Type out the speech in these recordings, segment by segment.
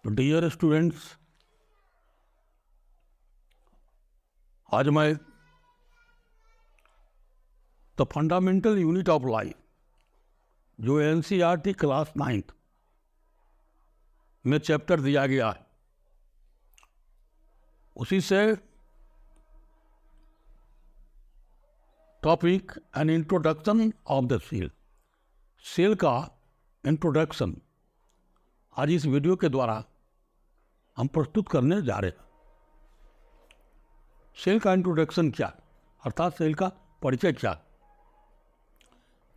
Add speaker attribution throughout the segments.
Speaker 1: तो dear students, आज मैं the fundamental unit of life जो एनसीईआरटी क्लास 9th में चैप्टर दिया गया है, उसी से topic an introduction of the cell, cell का इंट्रोडक्शन आज इस वीडियो के द्वारा हम प्रस्तुत करने जा रहे हैं। सेल का इंट्रोडक्शन क्या, अर्थात सेल का परिचय क्या।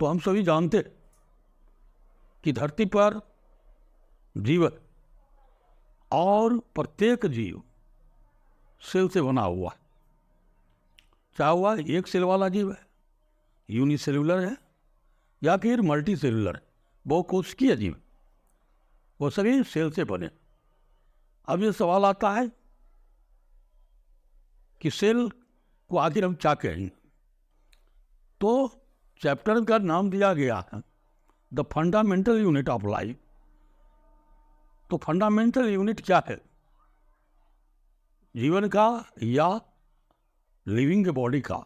Speaker 1: तो हम सभी जानते कि धरती पर जीवन और प्रत्येक जीव सेल से बना हुआ है। चाहे वह एक सेल वाला जीव है, यूनिसेल्युलर है, या फिर मल्टी सेल्युलर है, बहुकोशिकीय जीव, वो सभी सेल से बने। अब ये सवाल आता है कि सेल को आखिर हम क्या कहेंगे। तो चैप्टर का नाम दिया गया है the fundamental unit of life. तो फंडामेंटल यूनिट क्या है, जीवन का या लिविंग बॉडी का?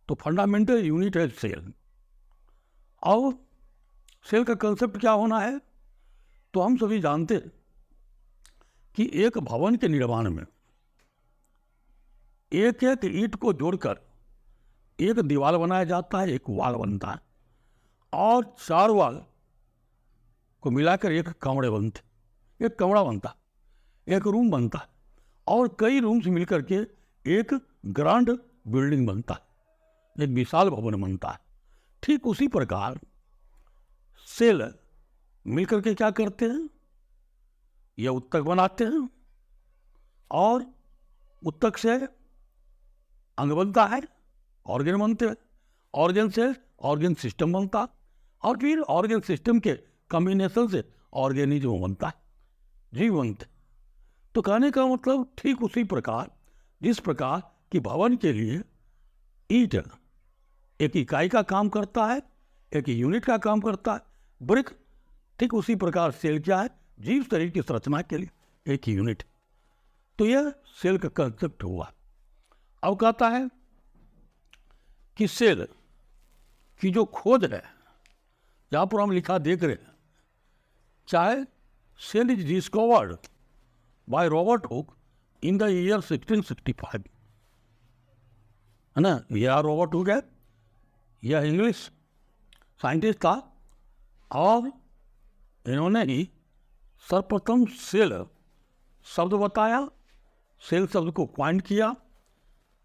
Speaker 1: तो फंडामेंटल यूनिट है सेल। और सेल का कंसेप्ट क्या होना है, तो हम सभी जानते हैं कि एक भवन के निर्माण में एक एक ईंट को जोड़कर एक दीवार बनाया जाता है, एक वाल बनता है, और चार वाल को मिलाकर एक कमरे बनते, एक कमरा बनता, एक रूम बनता, और कई रूम्स मिलकर के एक ग्रांड बिल्डिंग बनता है, एक विशाल भवन बनता है। ठीक उसी प्रकार सेल मिलकर के क्या करते हैं, ये उत्तक बनाते हैं, और उत्तक से अंग बनता है, ऑर्गन बनते हैं, ऑर्गन से ऑर्गन सिस्टम बनता, और फिर ऑर्गन सिस्टम के कॉम्बिनेशन से ऑर्गेनिज्म बनता है, जीव बनते। तो कहने का मतलब ठीक उसी प्रकार जिस प्रकार कि भवन के लिए ईंट एक इकाई का काम करता है, एक यूनिट का काम करता है, ब्रिक, ठीक उसी प्रकार सेल क्या है, जीव शरीर की संरचना के लिए एक यूनिट। तो यह सेल का कंसेप्ट हुआ। अब कहता है कि सेल की जो खोज है, जहाँ पर हम लिखा देख रहे हैं, चाहे cell is discovered by Robert Hooke in the year 1665, है ना। यह रॉबर्ट हुक है, यह इंग्लिश साइंटिस्ट था, और इन्होंने ही सर्वप्रथम सेल शब्द बताया, सेल शब्द को पॉइंट किया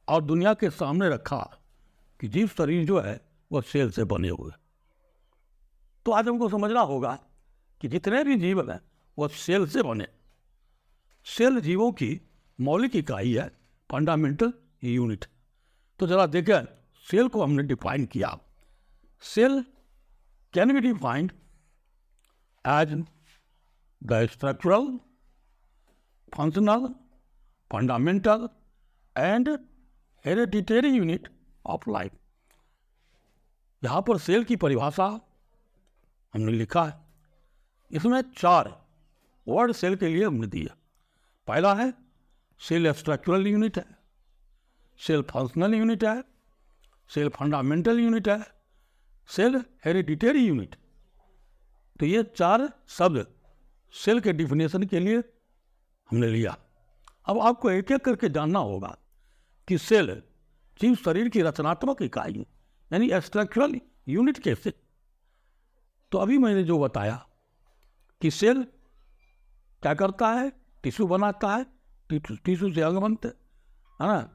Speaker 1: और दुनिया के सामने रखा कि जीव शरीर जो है वह सेल से बने हुए। तो आज हमको समझना होगा कि जितने भी जीव हैं वह सेल से बने। सेल जीवों की मौलिक इकाई है, फंडामेंटल यूनिट। तो जरा देखें, सेल को हमने डिफाइन किया। Cell can be defined as the structural, functional, fundamental and hereditary unit of life. यहाँ पर सेल की परिभाषा हमने लिखा है, इसमें 4 वर्ड सेल के लिए हमने दिया। पहला है सेल स्ट्रक्चरल यूनिट है, सेल फंक्शनल यूनिट है, सेल फंडामेंटल यूनिट है, सेल हेरिडिटरी यूनिट। तो ये 4 शब्द सेल के डिफिनेशन के लिए हमने लिया। अब आपको एक एक करके जानना होगा कि सेल जीव शरीर की रचनात्मक इकाई यानी स्ट्रक्चरल यूनिट कैसे। तो अभी मैंने जो बताया कि सेल क्या करता है, टिश्यू बनाता है, टिश्यू से अंग बनते, है ना,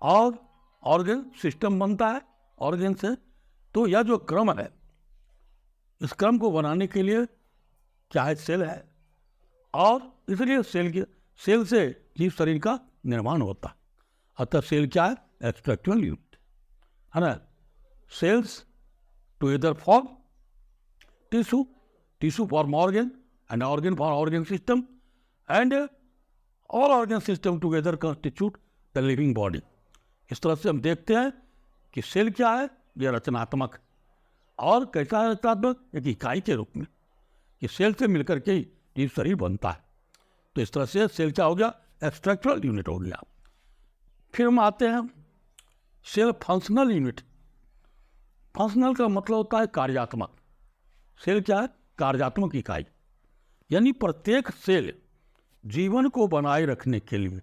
Speaker 1: और ऑर्गन सिस्टम बनता है, ऑर्गन से। तो यह जो क्रम है, इस क्रम को बनाने के लिए क्या है, सेल है, और इसलिए सेल से जीव शरीर का निर्माण होता है। अतः सेल क्या है, स्ट्रक्चरल यूनिट, है ना। Cells together form tissue, tissue form organ, and organ for organ system, and all organ system together constitute the living body. इस तरह से हम देखते हैं कि सेल क्या है, यह रचनात्मक, और कैसा है रचनात्मक, एक इकाई के रूप में, कि सेल से मिलकर के ही जीव शरीर बनता है। तो इस तरह से सेल क्या हो गया, स्ट्रक्चरल यूनिट हो गया। फिर हम आते हैं सेल फंक्शनल यूनिट। फंक्शनल का मतलब होता है कार्यात्मक। सेल क्या है, कार्यात्मक इकाई, यानी प्रत्येक सेल जीवन को बनाए रखने के लिए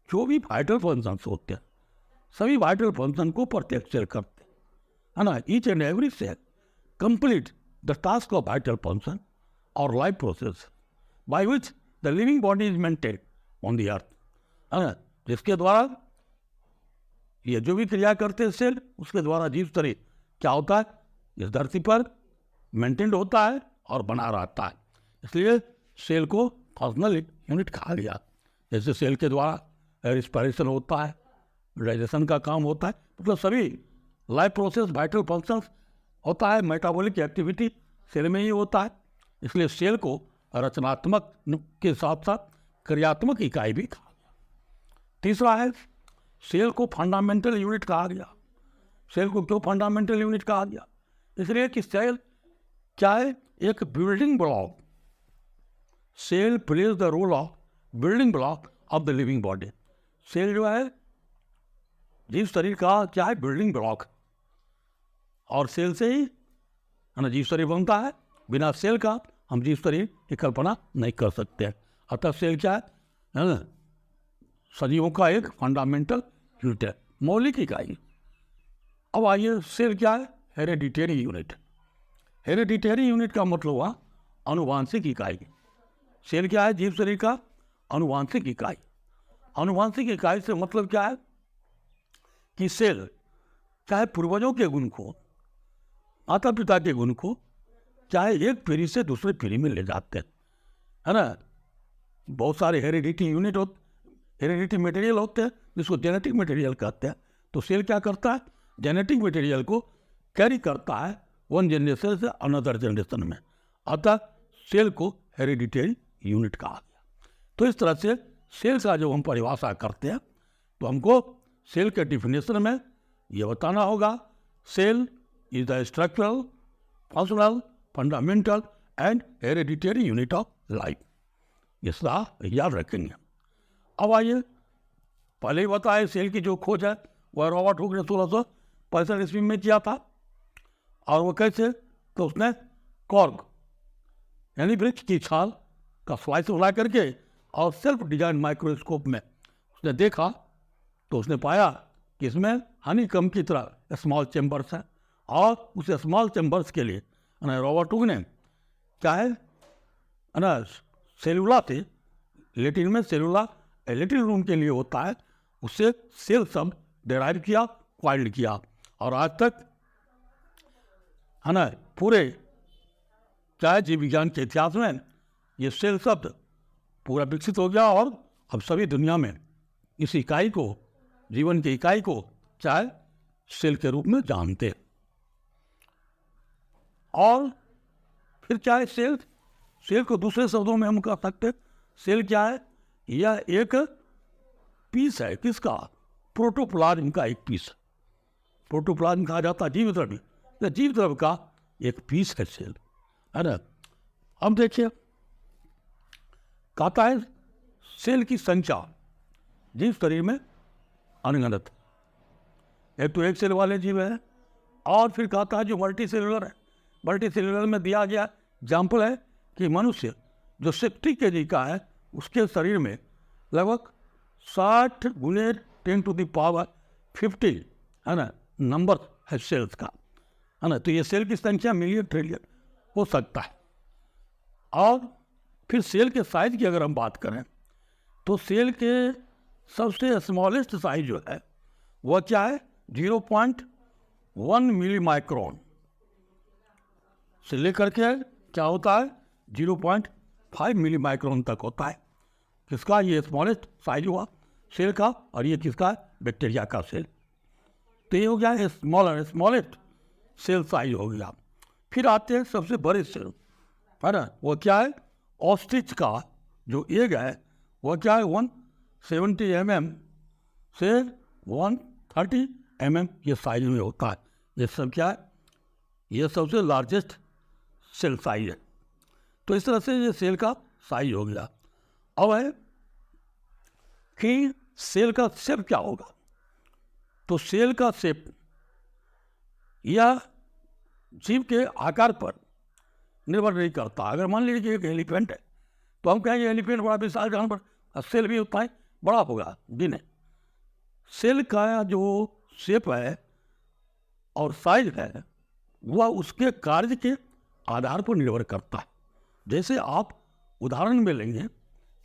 Speaker 1: जो भी वाइटल फंक्शंस होते हैं, सभी वाइटल फंक्शन को प्रत्येक सेल करते हैं, है ना। Each and every cell complete the task of vital function और life process by which the living body is maintain on the earth, है ना। जिसके द्वारा ये जो भी क्रिया करते हैं सेल, उसके द्वारा जीव शरीर क्या होता है, इस धरती पर मेंटेन्ड होता है और बना रहता है। इसलिए सेल को फंक्शनल यूनिट कहा गया। जैसे सेल के द्वारा रिस्पायरेशन होता है, डाइजेशन का काम होता है, मतलब सभी लाइफ प्रोसेस, वाइटल फंक्शंस होता है, मेटाबॉलिक एक्टिविटी सेल में ही होता है। इसलिए सेल को रचनात्मक के साथ साथ क्रियात्मक इकाई भी कहा गया। तीसरा है सेल को फंडामेंटल यूनिट कहा गया। सेल को क्यों फंडामेंटल यूनिट कहा गया, इसलिए कि सेल क्या है, एक building block. Cell plays the role of building block of the living body. Cell जो है जीव शरीर का क्या है, बिल्डिंग ब्लॉक, और सेल से ही है ना जीव शरीर बनता है। बिना सेल का हम जीव शरीर की कल्पना नहीं कर सकते। अतः सेल क्या है ना, सजीवों का एक फंडामेंटल यूनिट है, मौलिक इकाई। अब आइए सेल क्या है, हेरेडिटरी यूनिट। हेरेडिटरी यूनिट का मतलब हुआ अनुवांशिक इकाई। सेल क्या है, जीव शरीर का अनुवांशिक इकाई। अनुवांशिक इकाई से मतलब क्या है कि सेल चाहे पूर्वजों के गुण को, माता पिता के गुण को, चाहे एक पीढ़ी से दूसरी पीढ़ी में ले जाते हैं, है ना। बहुत सारे हेरिडिटी यूनिट हेरिडिटी मटेरियल होते हैं जिसको जेनेटिक मटेरियल कहते हैं। तो सेल क्या करता है, जेनेटिक मटेरियल को कैरी करता है वन जनरेशन से अनदर जनरेशन में। अतः सेल को हेरिडिटरी यूनिट कहा गया। तो इस तरह से सेल का जब हम परिभाषा करते हैं तो हमको सेल के डिफिनेशन में ये बताना होगा, cell is the structural, functional, fundamental and hereditary unit of life. ये सदा याद रखेंगे। अब आइए, पहले ही बताया सेल की जो खोज है वह रॉबर्ट हुक ने 1665 ईस्वी में किया था। और वो कैसे, तो उसने कॉर्क यानी वृक्ष की छाल का स्लाइस बना करके और सेल्फ डिजाइन माइक्रोस्कोप में उसने देखा तो उसने पाया कि इसमें हनी कम की तरह स्मॉल चैम्बर्स हैं। और उस स्मॉल चैम्बर्स के लिए रॉबर्ट हुक ने क्या है ना, सेलुला थे, लेटिन में सेलुला लेटिन रूम के लिए होता है, उससे सेल शब्द डेराइव किया, क्वाइल्ड किया। और आज तक है ना पूरे चाहे जीव विज्ञान के इतिहास में ये सेल शब्द पूरा विकसित हो गया। और अब सभी दुनिया में इस इकाई को, जीवन की इकाई को चाहे सेल के रूप में जानते। और फिर क्या है सेल, सेल को दूसरे शब्दों में हम कह सकते, सेल क्या है, यह एक पीस है, किसका, प्रोटोप्लाज्म का एक पीस। प्रोटोप्लाज्म कहा जाता है जीव द्रव्य, तो जीव द्रव्य का एक पीस है सेल, है ना। अब देखिए कहता है सेल की संख्या जीव शरीर में अनगिनत। एक तो एक सेल वाले जीव है, और फिर कहता है जो मल्टी सेलुलर है, मल्टी सेलुलर में दिया गया एग्जाम्पल है कि मनुष्य जो 60 kg का है उसके शरीर में लगभग 60 गुने 10⁻50 है ना नंबर है सेल्स का, है ना। तो ये सेल की संख्या मिलियन ट्रिलियन हो सकता है। और फिर सेल के साइज की अगर हम बात करें तो सेल के सबसे स्मॉलेस्ट साइज जो है वह क्या है, 0.1 मिली माइक्रोन से लेकर के क्या होता है 0.5 मिली माइक्रोन तक होता है। किसका, ये स्मॉलेस्ट साइज हुआ सेल का, और ये किसका, बैक्टीरिया का सेल। तो ये हो गया स्मॉलेस्ट सेल साइज हो गया। फिर आते हैं सबसे बड़े सेल, है ना, वो क्या है, ऑस्ट्रिच का जो एग है वह क्या है 170 mm से 130 mm ये साइज में होता है। ये सब क्या है, ये सबसे लार्जेस्ट सेल साइज है। तो इस तरह से ये सेल का साइज हो गया। अब है कि सेल का शेप क्या होगा। तो सेल का शेप या जीव के आकार पर निर्भर नहीं करता। अगर मान लीजिए कि एक एलिफेंट है तो हम कहेंगे एलिफेंट बड़ा विशाल जानवर, सेल भी उतना ही बड़ा होगा। दिन है सेल का जो शेप है और साइज है वह उसके कार्य के आधार पर निर्भर करता है। जैसे आप उदाहरण में लेंगे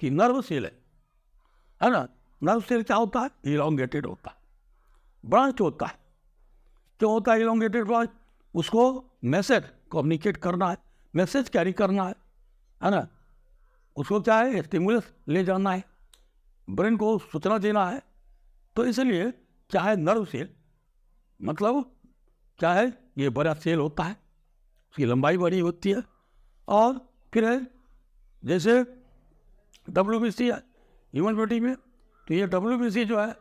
Speaker 1: कि नर्व सेल है ना। नर्व सेल क्या होता है? इलोंगेटेड होता है, ब्रांच होता है। क्यों होता है इलोंगेटेड ब्रांच? उसको मैसेज कम्युनिकेट करना है, मैसेज कैरी करना है ना। उसको क्या है? स्टिमुलस ले जाना है, ब्रेन को सूचना देना है। तो इसलिए क्या है नर्व सेल, मतलब क्या है? ये बड़ा सेल होता है, उसकी लंबाई बड़ी होती है। और फिर है जैसे WBC है ह्यूमन बॉडी में, तो ये WBC जो है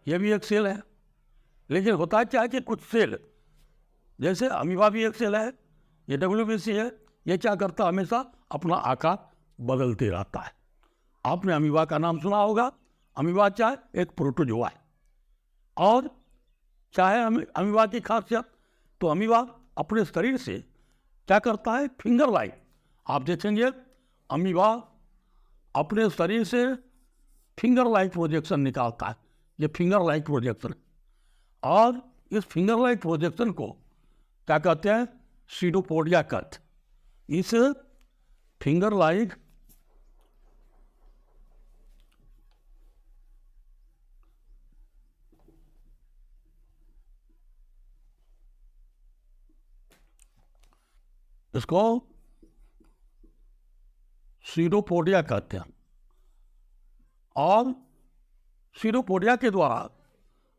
Speaker 1: ये भी एक सेल है। लेकिन होता क्या है कि कुछ सेल जैसे अमीबा भी एक सेल है, ये WBC है। ये क्या करता है? हमेशा अपना आकार बदलते रहता है। आपने अमीबा का नाम सुना होगा। अमीबा क्या है? एक प्रोटोजोआ है। और चाहे अमीबा की खासियत, तो अमीबा अपने शरीर से क्या करता है? फिंगर लाइक, आप देखेंगे अमीबा अपने शरीर से फिंगर लाइक प्रोजेक्शन निकालता है। ये फिंगर लाइक प्रोजेक्शन, और इस फिंगर लाइक प्रोजेक्शन को क्या कहते हैं? सीडोपोडिया कहते। इस फिंगर लाइक इसको सीडोपोडिया कहते हैं। और सीडोपोडिया के द्वारा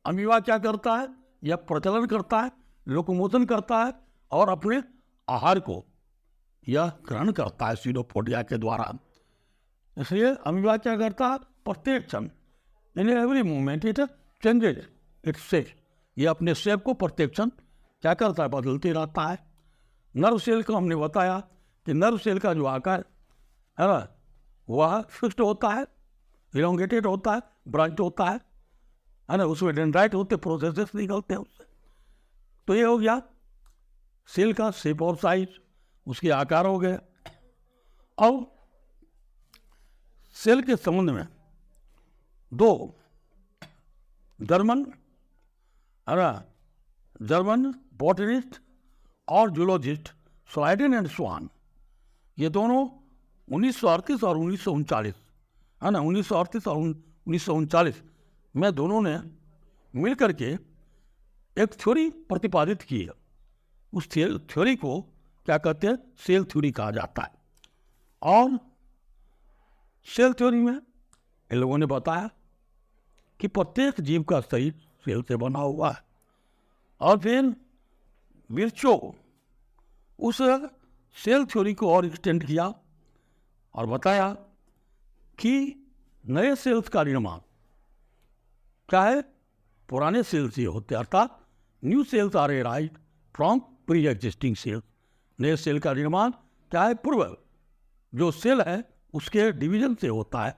Speaker 1: अमीबा क्या करता है? यह प्रजनन करता है, लोकोमोशन करता है और अपने आहार को यह ग्रहण करता है सीडोपोडिया के द्वारा। इसलिए अमीबा क्या करता है? प्रत्येक क्षण in every moment it changes its shape. ये अपने शेप को प्रत्येक क्षण क्या करता है? बदलते रहता है। नर्व सेल को हमने बताया कि नर्व सेल का जो आकार है ना वह फिक्स्ड होता है, इलोंगेटेड होता है, ब्रांच होता है ना। उसमें डेंड्राइट होते, प्रोसेसेस निकलते हैं उससे। तो ये हो गया सेल का शेप और साइज, उसके आकार हो गए। अब सेल के संबंध में दो जर्मन है ना, जर्मन बॉटनिस्ट और जूलॉजिस्ट स्लाइडेन एंड स्वान, ये दोनों 1938 और 1939 है ना, 1938 और 1939 में दोनों ने मिल करके एक थ्योरी प्रतिपादित की है। उस थ्योरी को क्या कहते हैं? सेल थ्योरी कहा जाता है। और सेल थ्योरी में इन लोगों ने बताया कि प्रत्येक जीव का शरीर सेल से बना हुआ है। और फिर विर्चो उस सेल थ्योरी को और एक्सटेंड किया और बताया कि नए सेल्स का निर्माण क्या है? पुराने सेल से होते, अर्थात new cells are arrived from pre existing cells. नए सेल का निर्माण क्या है? पूर्व जो सेल है उसके डिवीजन से होता है,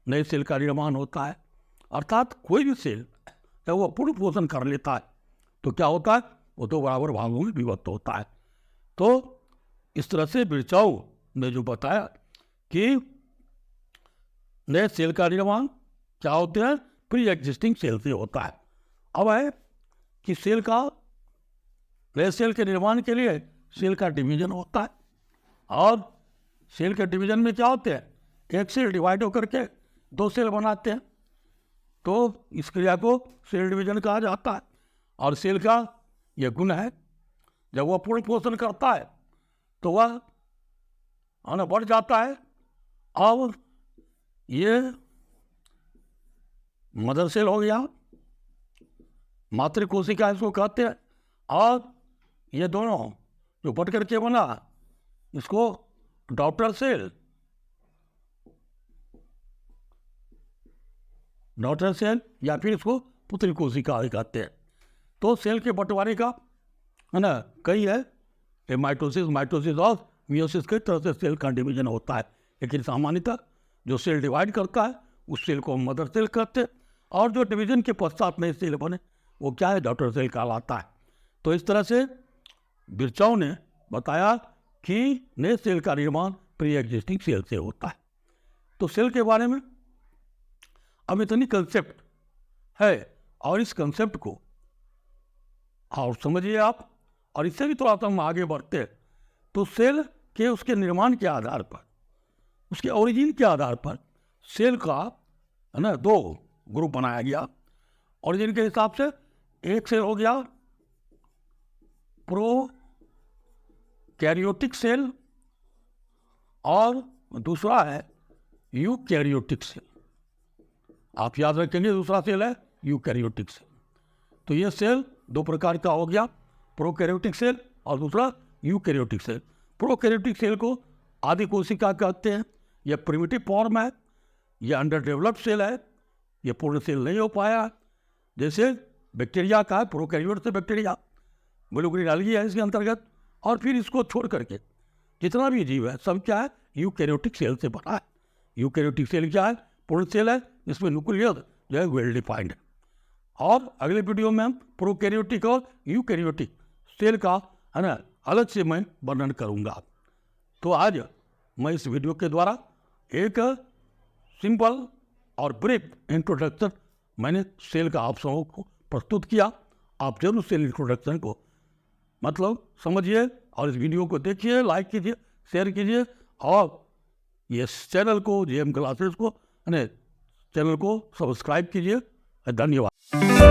Speaker 1: नए सेल का निर्माण होता है। अर्थात कोई भी सेल जब वो पूर्ण पोषण कर लेता है तो क्या होता है? वो तो बराबर भागों में विभक्त होता है। तो इस तरह से बिरचाऊ ने जो बताया कि नए सेल का निर्माण क्या होते हैं? प्री एग्जिस्टिंग सेल से होता है। अब है कि सेल का नए सेल के निर्माण के लिए सेल का डिवीजन होता है। और सेल के डिवीजन में क्या होते हैं? एक सेल डिवाइड होकर के दो सेल बनाते हैं। तो इस क्रिया को सेल डिवीजन कहा जाता है। और सेल का यह गुण है, जब वह पूर्ण पोषण करता है तो वह आना बढ़ जाता है। अब ये मदर सेल हो गया, मातृ कोशिका इसको कहते हैं। और ये दोनों जो बढ़ करके बना इसको डॉटर सेल या फिर इसको पुत्री कोशिका कहते हैं। तो सेल के बंटवारे का है ना कई है, माइटोसिस और मियोसिस के तरह से सेल का डिवीजन होता है। लेकिन सामान्यतः जो सेल डिवाइड करता है उस सेल को हम मदर सेल कहते हैं, और जो डिवीजन के पश्चात नए सेल बने वो क्या है, डॉटर सेल कहलाता है। तो इस तरह से बिरचौ ने बताया कि नए सेल का निर्माण प्री एग्जिस्टिंग सेल से होता है। तो सेल के बारे में अब इतनी कंसेप्ट है, और इस कंसेप्ट को और समझिए आप, और इससे भी थोड़ा सा हम आगे बढ़ते हैं तो सेल के उसके निर्माण के आधार पर, उसके ओरिजिन के आधार पर सेल का है ना 2 ग्रुप बनाया गया। ओरिजिन के हिसाब से एक सेल हो गया प्रो कैरियोटिक सेल और दूसरा है यूकैरियोटिक सेल। आप याद रखेंगे दूसरा सेल है यूकैरियोटिक सेल। तो ये सेल 2 प्रकार का हो गया, प्रोकैरियोटिक सेल और दूसरा यूकैरियोटिक सेल। प्रोकैरियोटिक सेल को आदि कोशिका कहते हैं। यह प्रिमिटिव फॉर्म है, यह अंडर डेवलप्ड सेल है, यह पूर्ण सेल नहीं हो पाया। जैसे बैक्टीरिया का है, प्रोकैरियोट से बैक्टीरिया, ब्लू-ग्रीन एल्गी है इसके अंतर्गत, और फिर इसको छोड़ करके जितना भी जीव है सब क्या है, यूकैरियोटिक सेल से बना है। यूकैरियोटिक सेल क्या है, पूर्ण सेल है, इसमें न्यूक्लियस जो है वेल डिफाइंड है। और अगले वीडियो में हम प्रोकैरियोटिक और यूकैरियोटिक सेल का है ना अलग से मैं वर्णन करूंगा। तो आज मैं इस वीडियो के द्वारा एक सिंपल और ब्रीफ इंट्रोडक्शन मैंने सेल का आप सबों को प्रस्तुत किया। आप जरूर सेल इंट्रोडक्शन को मतलब समझिए और इस वीडियो को देखिए, लाइक कीजिए, शेयर कीजिए, और ये चैनल को JM क्लासेस को चैनल को सब्सक्राइब कीजिए। धन्यवाद।